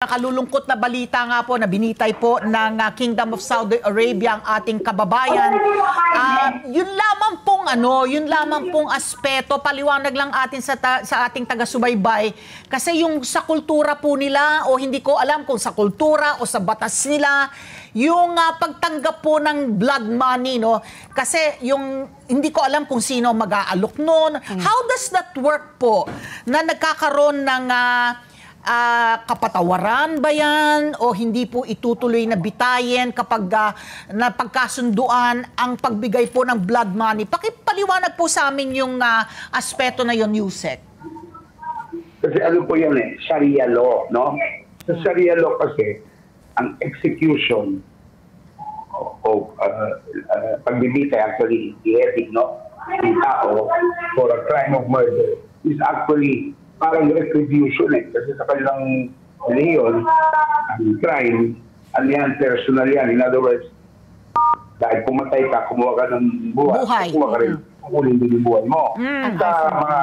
Nakalulungkot na balita nga po na binitay po ng Kingdom of Saudi Arabia ang ating kababayan. Yun lamang pong aspeto, paliwanag lang atin sa ating taga-subaybay. Kasi yung sa kultura po nila, o hindi ko alam kung sa kultura o sa batas nila, yung pagtanggap po ng blood money, no? Kasi yung hindi ko alam kung sino mag-aalok nun. How does that work po? Na nagkakaroon ng kapatawaran ba yan o hindi po itutuloy na bitayin kapag napagkasunduan ang pagbigay po ng blood money? Pakipaliwanag po sa amin yung aspeto na yun, Yusek. Kasi ano po yan Sharia law, no? Sa Sharia law kasi, ang execution o pagbibitay, actually, beheading, no? Ng tao for a crime of murder is actually parang retribution kasi sa kanilang leon, ang crime, ano yan, personal yan. In other words, dahil pumatay ka, kumuha ka ng buhay. Kumuha ka rin, kukunin din yung buhay mo. Sa mga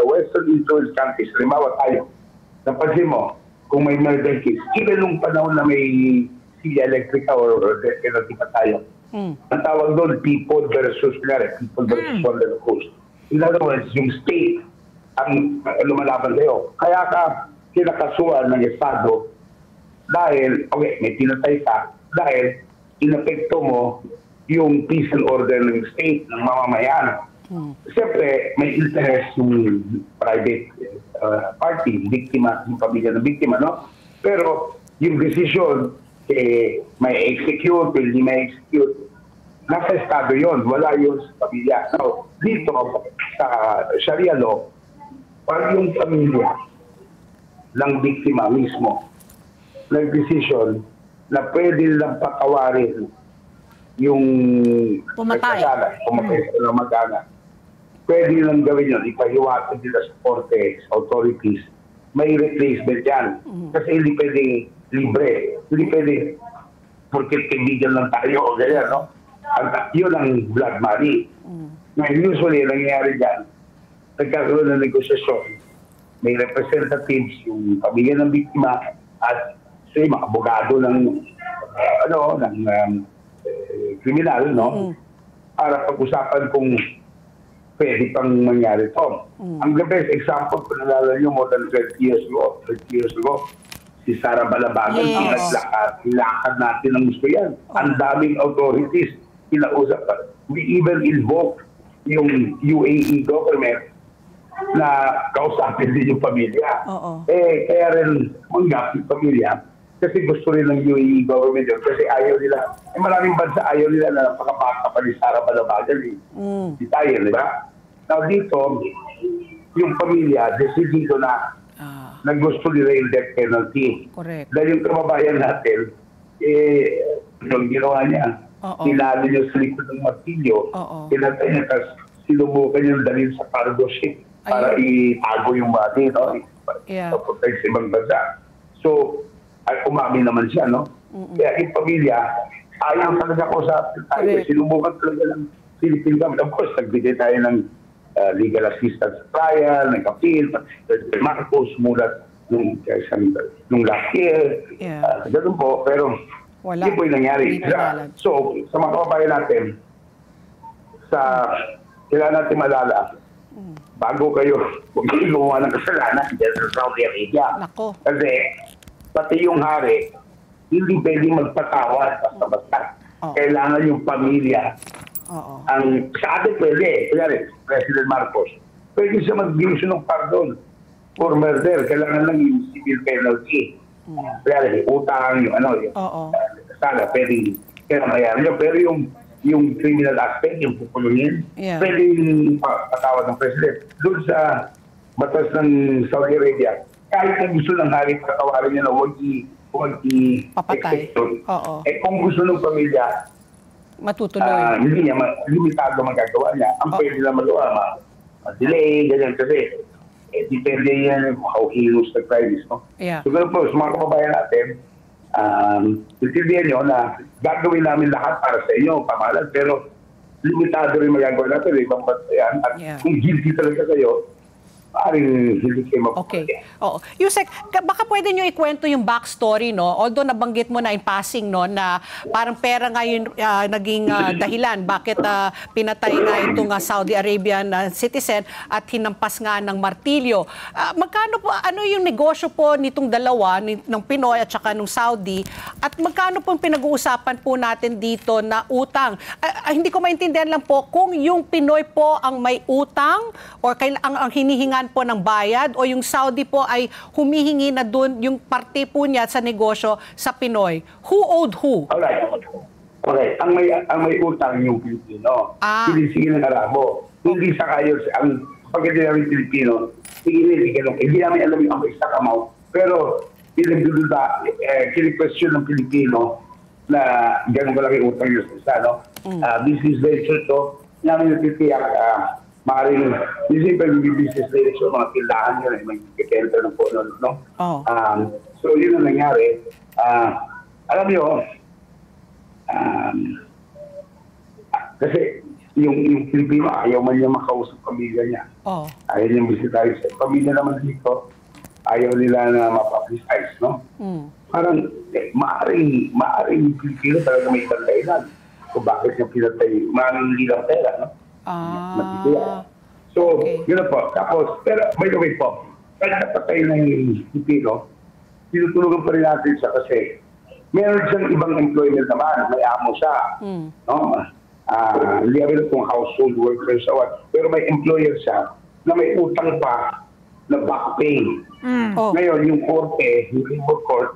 Western influenced countries, halimbawa tayo, napansin mo, kung may murder case, even nung panahon na may Silla Electrica or death penalty pa tayo, ang tawag doon, people versus Wonder Coast. In other words, yung state, ang lumalaban sa'yo. Kaya ka kinakasuhan ng Estado dahil, okay, may pinatay ka, dahil inapekto mo yung peace and order ng state, ng mamamayan. Siyempre, may interest yung private party, biktima, yung pamilya ng biktima, no? Pero yung decision, may execute, hindi may execute, nasa Estado yun, wala yun sa pamilya. So, dito, sa Sharia law, pag yung pamilya ng biktima mismo nag-decision na pwede nilang patawarin yung pumatay sa mag-anak, pwede nilang gawin yun, ipahiwatin nila sa korte, sa authorities, may replacement yan. Kasi hindi pwede libre, hindi pwede porque kaibigan lang tayo o ganyan, no? Yun ang blood money. Ngayon, usually, nangyayari dyan, nagkakaroon ng negosasyon. May representatives, yung pamilya ng biktima, at mga abogado ng kriminal, no? Para pag-usapan kung pwede pang mangyari ito. Ang the best example, kung nalala nyo, more than 12 years ago, si Sara Balabagan, ang naglakad natin ng gusto yan. Ang daming authorities, kinausap. We even invoke yung UAE government na kausapin din yung pamilya. Kaya rin manggap yung pamilya kasi gusto rin ng UAE government yun kasi ayaw nila. Maraming bansa ayaw nila na napakabata pa ni Sara Balabagan. Di tayo, di ba? Now dito, yung pamilya, decidido na na gusto nila yung death penalty. Correct. Dahil yung kababayan natin, yung ginawa niya, tinalo niya sa likod ng martilyo, pinatay niya, tapos sinubukan niya dalhin sa cargo ship para itago yung body, no? Papunta sa ibang bansa. So, ay umamin naman siya, no? Kaya yung pamilya, ayaw talaga ko sa tayo. Sinubukan talaga ng Philippine government. Of course, nagbigay tayo ng legal assistance sa trial, nag-appeal, Marcos, mulat nung last year. Ganun po, pero hindi po yung nangyari. So, sa mga kababayan natin, kailangan natin malala, bago kayo gumawa ng kasalanan dyan sa Saudi Arabia. Kasi pati yung hari, hindi pwedeng magpatawad basta-basta. Kailangan yung pamilya. Ang sa atin pwede, kunyari, President Marcos, pwede siya mag-issue ng pardon for murder. Kailangan lang yung civil penalty. Kunyari, utang, yung sana, pwede kailangan yun. Pero yung criminal aspect, yung pukulungin, pwede yung patawad ng President. Doon sa batas ng Saudi Arabia, kahit na gusto ng hari patawarin niya na huwag i-execute. Kung gusto ng pamilya, matutuloy. Hindi niya, limitado magagawa niya. Ang pwede na magawa, delay, ganyan kasi. Depende yan how heinous the crime is, no? So, ganun po, sa mga kababayan natin, intindihan nyo na gagawin namin lahat para sa inyo, pamahalan, pero limitado rin magagawa natin, ibang bansa yan. At kung guilty talaga kayo, maaaring hindi kayo Okay. mapapagay. Oo. Yusek, baka pwede nyo ikwento yung backstory, no? Although nabanggit mo na in passing, no, na parang pera nga yung naging dahilan bakit pinatay nga itong Saudi Arabian citizen at hinampas nga ng martilyo. Magkano po, ano yung negosyo po nitong dalawa, ng Pinoy at saka ng Saudi, at magkano po pinag-uusapan po natin dito na utang? Hindi ko maintindihan lang po kung yung Pinoy po ang may utang or ang hinihingan po ng bayad o yung Saudi po ay humihingi na dun yung parte po niya sa negosyo sa Pinoy. Who owed who? Alright. Okay, ang may utang yung Pilipino. Sige ng Arabo. Hindi sa kayo, ang pagkakita namin Pilipino, hindi namin alam yung exact amount. Pero, pinagdududa, kini-question ng Pilipino na gano'n kalaki utang yung isa, no? Business venture to, namin natitiyak, maaaring, hindi pa yung business venture, mga tindahan yun, may kikenter ng puno, no? So, yun ang nangyari. Alam niyo, kasi yung Pilipino, ayaw man niya makausap pamilya niya. Ayaw niya bisitahin sa pamilya naman dito. Ayaw nila na mapaplicise, no? Parang, maaaring yung Pilipino talaga may isang dahilan kung bakit niya pinatay. Maaaring hindi lang pera, no? So, yun na po. Tapos, pero by the way po, kahit napatay na yung Pilipino, tinutulungan pa rin natin siya kasi meron siyang ibang employment naman. May amo siya. No? Hindi namin kung household workers or what. Pero may employer siya na may utang pa na back pay. Ngayon, yung korte, yung labor court,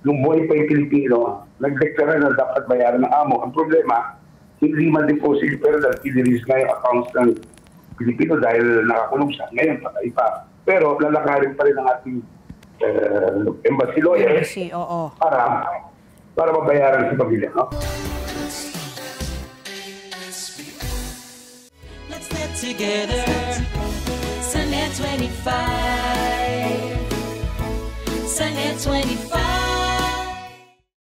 nung buhay pa yung Pilipino, nagdeklara na dapat bayaran ng amo. Ang problema, hindi man-deposit pero dahil pinirelease nga yung accounts ng Pilipino dahil nakakulong siya. Ngayon, patay pa. Pero lalakarin pa rin ang ating embassy lawyer para mabayaran sa pamilya. No? Let's get together. Sunnet 25. Sunnet 25.